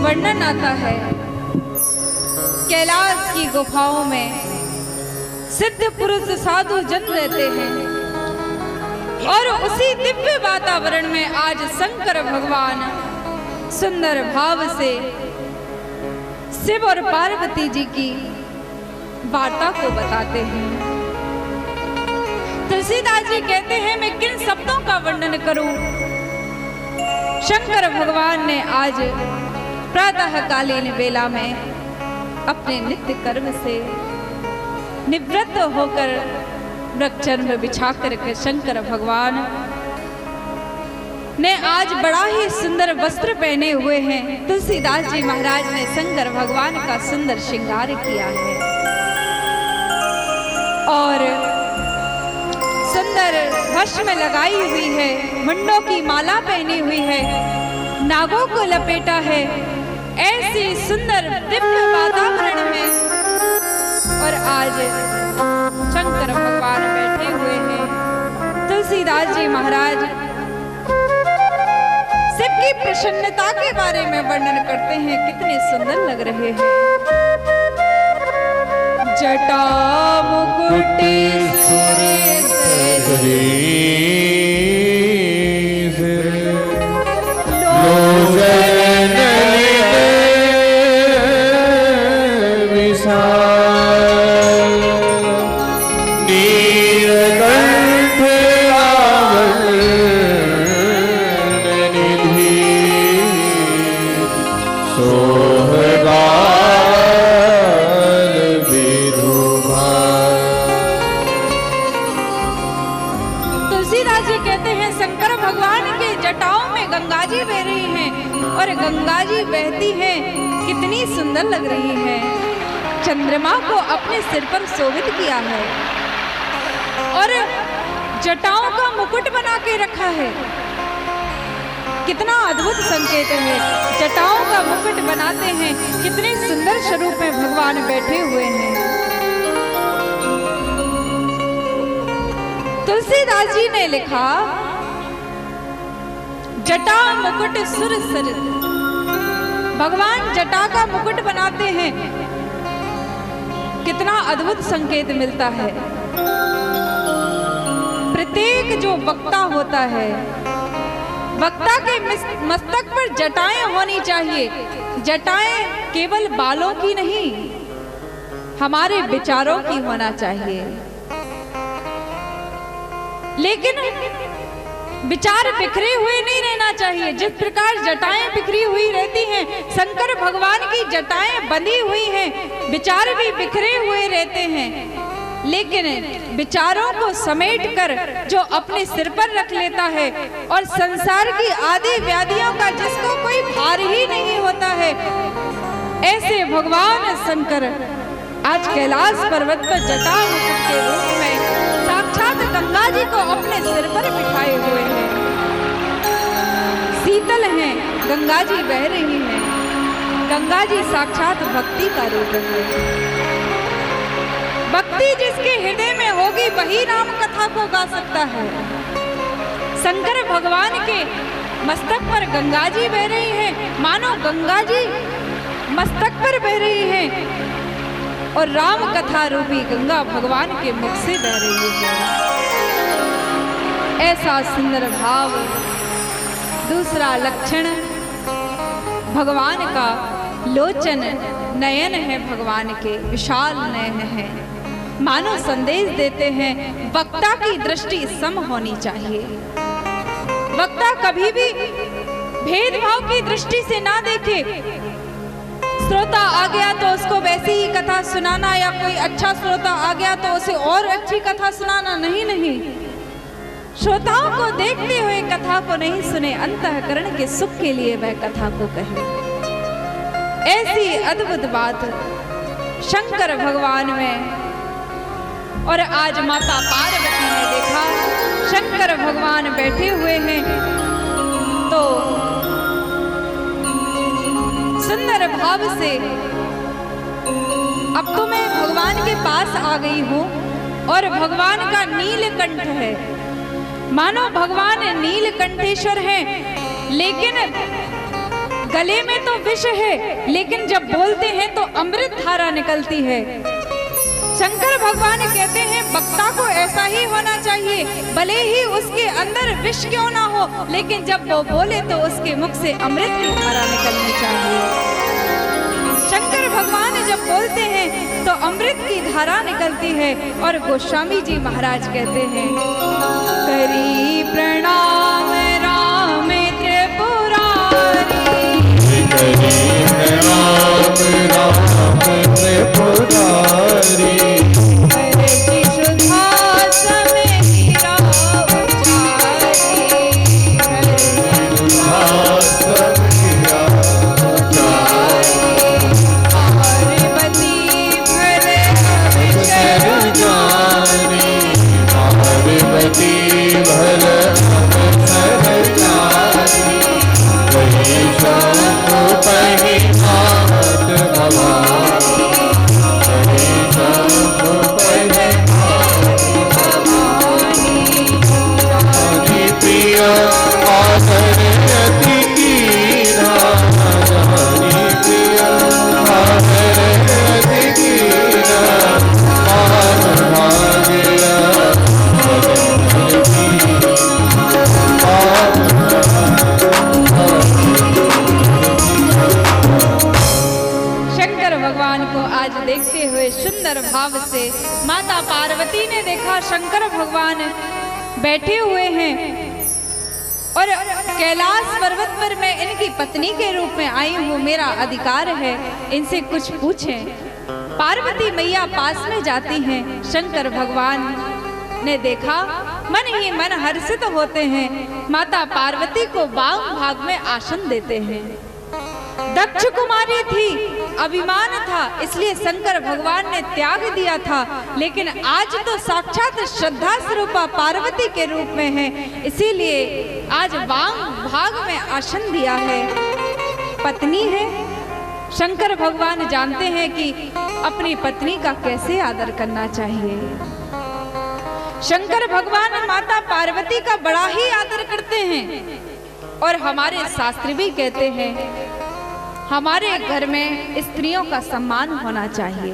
वर्णन आता है कैलाश की गुफाओं में सिद्ध पुरुष साधु जन रहते हैं और उसी दिव्य वातावरण में आज शंकर भगवान सुंदर भाव से शिव और पार्वती जी की वार्ता को बताते हैं। तुलसीदास जी कहते हैं मैं किन शब्दों का वर्णन करूं। शंकर भगवान ने आज प्रातःकालीन वेला में अपने नित्य कर्म से निवृत्त होकर वृक्षचर्म बिछाकर के शंकर भगवान ने आज बड़ा ही सुंदर वस्त्र पहने हुए हैं। तुलसीदास जी महाराज ने शंकर भगवान का सुंदर श्रृंगार किया है और सुंदर भस्म लगाई हुई है, मुंडों की माला पहनी हुई है, नागों को लपेटा है। ऐसी सुंदर दिव्य वातावरण में और आज शंकर भगवान बैठे हुए हैं। तुलसीदास जी महाराज शिव की प्रसन्नता के बारे में वर्णन करते हैं, कितने सुंदर लग रहे हैं। जटा मुकुट गंगा जी बहती है, कितनी सुंदर लग रही है। चंद्रमा को अपने सिर पर शोभित किया है और जटाओं का मुकुट बना के रखा है। कितना अद्भुत संकेत है। जटाओं का मुकुट बनाते हैं, कितने सुंदर स्वरूप में भगवान बैठे हुए हैं। तुलसीदास जी ने लिखा जटा मुकुट सुर सरित। भगवान जटा का मुकुट बनाते हैं, कितना अद्भुत संकेत मिलता है। प्रत्येक जो वक्ता होता है, वक्ता के मस्तक पर जटाएं होनी चाहिए। जटाएं केवल बालों की नहीं, हमारे विचारों की होना चाहिए। लेकिन विचार बिखरे हुए नहीं रहना चाहिए। जिस प्रकार जटाएं बिखरी हुई रहती हैं, शंकर भगवान की जटाएं बंधी हुई हैं, विचार भी बिखरे हुए रहते हैं। लेकिन विचारों को समेटकर जो अपने सिर पर रख लेता है और संसार की आदि व्याधियों का जिसको कोई भार ही नहीं होता है, ऐसे भगवान शंकर आज कैलाश पर्वत पर जटा मुकुट के रूप में साक्षात गंगा जी को अपने सिर पर बिठाए हुए हैं। शीतल हैं, गंगा जी बह रही हैं। गंगा जी साक्षात भक्ति का रूप है। भक्ति जिसके हृदय में होगी वही राम कथा को गा सकता है। शंकर भगवान के मस्तक पर गंगा जी बह रही हैं, मानो गंगा जी मस्तक पर बह रही हैं और राम कथा रूपी गंगा भगवान के मुख से बह रही है। ऐसा सुंदर भाव। दूसरा लक्षण भगवान का लोचन, नयन है भगवान के, विशाल नयन है। मानो संदेश देते हैं वक्ता की दृष्टि सम होनी चाहिए। वक्ता कभी भी भेदभाव की दृष्टि से ना देखे। श्रोता आ गया तो उसको वैसी ही कथा सुनाना, या कोई अच्छा श्रोता आ गया तो उसे और अच्छी कथा सुनाना, नहीं। श्रोताओं को देखते हुए कथा को नहीं सुने, अंतःकरण के सुख के लिए वह कथा को कहे। ऐसी अद्भुत बात शंकर भगवान में। और आज माता पार्वती ने देखा शंकर भगवान बैठे हुए हैं तो सुंदर भाव से अब तो मैं भगवान के पास आ गई हूँ और भगवान का नीलकंठ है। मानो भगवान नीलकंठेश्वर हैं, लेकिन गले में तो विष है, लेकिन जब बोलते हैं तो अमृत धारा निकलती है। शंकर भगवान कहते हैं वक्ता को ऐसा ही होना चाहिए, भले ही उसके अंदर विष क्यों ना हो, लेकिन जब वो बोले तो उसके मुख से अमृत की धारा निकलनी चाहिए। शंकर भगवान जब बोलते हैं तो अमृत की धारा निकलती है। और गोस्वामी जी महाराज कहते हैं, करी प्रणाम राम त्रिपुरारी, करी प्रणाम राम त्रिपुरारी, सुंदर भाव से माता पार्वती ने देखा शंकर भगवान बैठे हुए हैं और कैलाश पर्वत पर मैं इनकी पत्नी के रूप में आई हूँ, मेरा अधिकार है इनसे कुछ पूछें। पार्वती मैया पास में जाती हैं। शंकर भगवान ने देखा, मन ही मन हर्षित होते हैं। माता पार्वती को वाम भाग में आसन देते हैं। दक्ष कुमारी थी, अभिमान था, इसलिए शंकर भगवान ने त्याग दिया था, लेकिन आज तो साक्षात श्रद्धा स्वरूपा पार्वती के रूप में है, इसीलिए आज वाम भाग में आसन दिया है। पत्नी है, शंकर भगवान जानते हैं कि अपनी पत्नी का कैसे आदर करना चाहिए। शंकर भगवान माता पार्वती का बड़ा ही आदर करते हैं और हमारे शास्त्र भी कहते हैं हमारे घर में स्त्रियों का सम्मान होना चाहिए।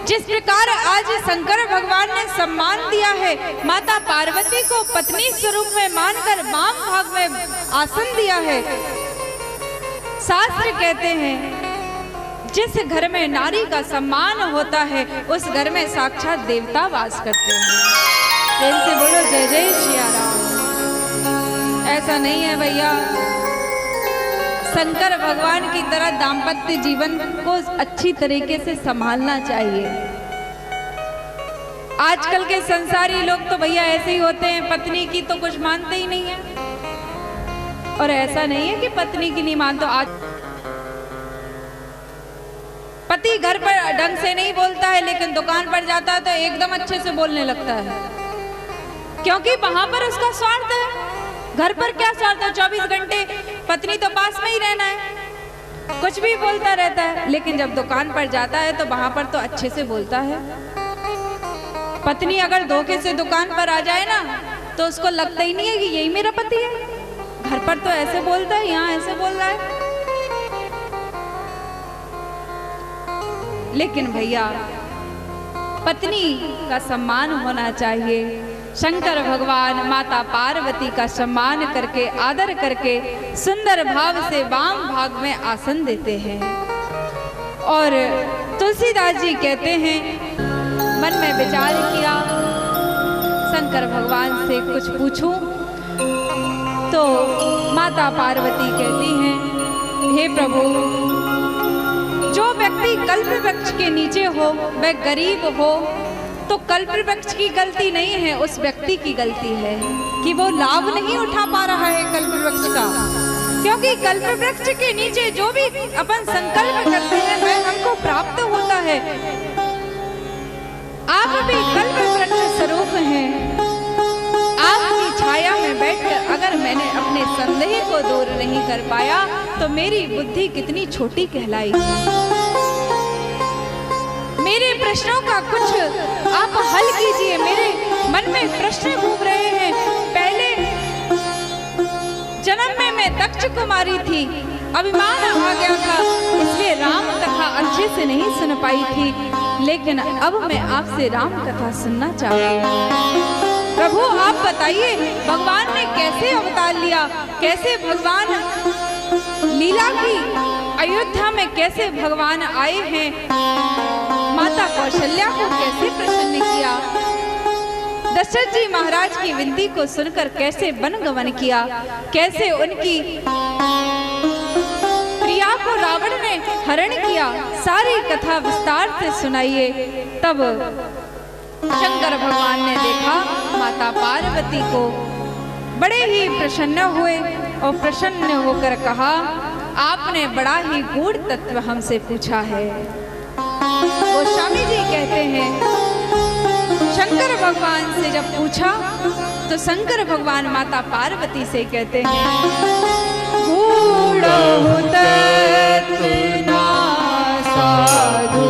जिस प्रकार आज शंकर भगवान ने सम्मान दिया है, माता पार्वती को पत्नी स्वरूप में मानकर वाम भाग में आसन दिया है। शास्त्र कहते हैं जिस घर में नारी का सम्मान होता है उस घर में साक्षात देवता वास करते हैं। प्रेम से बोलो जय जय सिया राम। ऐसा नहीं है भैया, शंकर भगवान की तरह दाम्पत्य जीवन को अच्छी तरीके से संभालना चाहिए। आजकल के संसारी लोग तो भैया ऐसे ही होते हैं, पत्नी की तो कुछ मानते ही नहीं है। और ऐसा नहीं है कि पत्नी की नहीं मानते, आज पति घर पर ढंग से नहीं बोलता है, लेकिन दुकान पर जाता है तो एकदम अच्छे से बोलने लगता है, क्योंकि वहां पर उसका स्वार्थ है। घर पर क्या स्वार्थ है? 24 घंटे पत्नी तो पास में ही रहना है, कुछ भी बोलता रहता है, लेकिन जब दुकान पर जाता है तो वहां पर तो अच्छे से बोलता है। पत्नी अगर धोखे से दुकान पर आ जाए ना तो उसको लगता ही नहीं है कि यही मेरा पति है। घर पर तो ऐसे बोलता है, यहाँ ऐसे बोल रहा है। लेकिन भैया पत्नी का सम्मान होना चाहिए। शंकर भगवान माता पार्वती का सम्मान करके आदर करके सुंदर भाव से वाम भाग में आसन देते हैं। और तुलसीदास जी कहते हैं, मन में विचार किया शंकर भगवान से कुछ पूछूं, तो माता पार्वती कहती हैं, हे प्रभु, जो व्यक्ति कल्प वृक्ष के नीचे हो वह गरीब हो तो कल्प वृक्ष की गलती नहीं है, उस व्यक्ति की गलती है कि वो लाभ नहीं उठा पा रहा है कल्प वृक्ष का। क्योंकि कल्प वृक्ष के नीचे जो भी अपन संकल्प करते हैं वह हमको प्राप्त होता है। आप भी कल्प वृक्ष स्वरूप हैं। आपकी छाया में बैठकर अगर मैंने अपने संदेह को दूर नहीं कर पाया तो मेरी बुद्धि कितनी छोटी कहलाई। प्रश्नों का कुछ आप हल कीजिए। मेरे मन में प्रश्न घूम रहे हैं। पहले जन्म में मैं दक्ष कुमारी थी, अभिमान आ गया था, इसलिए राम कथा अच्छे से नहीं सुन पाई थी, लेकिन अब मैं आपसे राम कथा सुनना चाहती हूँ। प्रभु आप बताइए, भगवान ने कैसे अवतार लिया, कैसे भगवान लीला की, अयोध्या में कैसे भगवान आए हैं, माता कौशल्या को कैसे प्रसन्न किया, दशरथ जी महाराज की विनती को सुनकर कैसे वन गमन किया, कैसे उनकी प्रिया को रावण ने हरण किया, सारी कथा विस्तार से सुनाइए। तब शंकर भगवान ने देखा माता पार्वती को, बड़े ही प्रसन्न हुए और प्रसन्न होकर कहा, आपने बड़ा ही गूढ़ तत्व हमसे पूछा है। गोस्वामी जी कहते हैं, शंकर भगवान से जब पूछा तो शंकर भगवान माता पार्वती से कहते हैं, गूढ़ तत्व ना साधु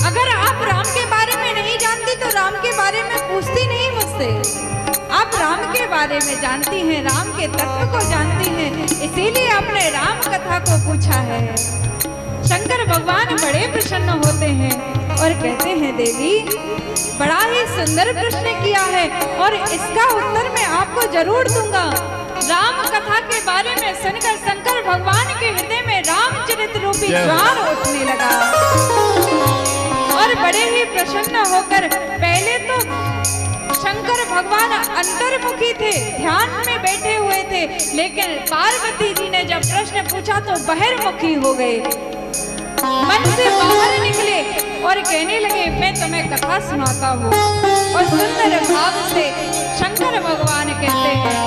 अगर आप राम के बारे में नहीं जानती तो राम के बारे में पूछती नहीं मुझसे। आप राम के बारे में जानती हैं, राम के तत्व को जानती हैं, इसीलिए आपने राम कथा को पूछा है। शंकर भगवान बड़े प्रसन्न होते हैं और कहते हैं, देवी बड़ा ही सुंदर प्रश्न किया है और इसका उत्तर मैं आपको जरूर दूंगा। राम कथा के बारे में सुनकर शंकर भगवान के हृदय में रामचरित रूपी ज्वार उठने लगा और बड़े ही प्रसन्न होकर, पहले तो शंकर भगवान अंतर्मुखी थे, ध्यान में बैठे हुए थे, लेकिन पार्वती जी ने जब प्रश्न पूछा तो बहिर्मुखी हो गए, मन से बाहर निकले और कहने लगे, मैं तुम्हें कथा सुनाता हूँ। और सुंदर भाव से शंकर भगवान कहते हैं,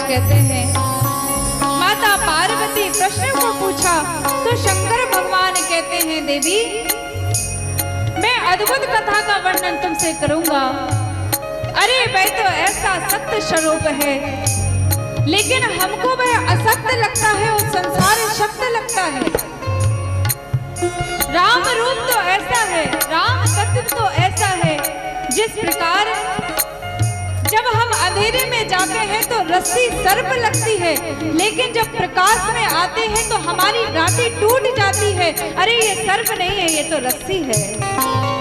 कहते हैं, माता पार्वती प्रश्न को पूछा तो शंकर भगवान कहते हैं, देवी मैं अद्भुत कथा का वर्णन तुमसे करूंगा। अरे वह तो ऐसा सत्य स्वरूप है, लेकिन हमको वह असत्य लगता है और संसार सत्य लगता है। राम रूप तो ऐसा है, राम तत्व तो ऐसा है, जिस प्रकार जब हम अंधेरे में जाते हैं तो रस्सी सर्प लगती है, लेकिन जब प्रकाश में आते हैं तो हमारी राशि टूट जाती है। अरे ये सर्प नहीं है, ये तो रस्सी है।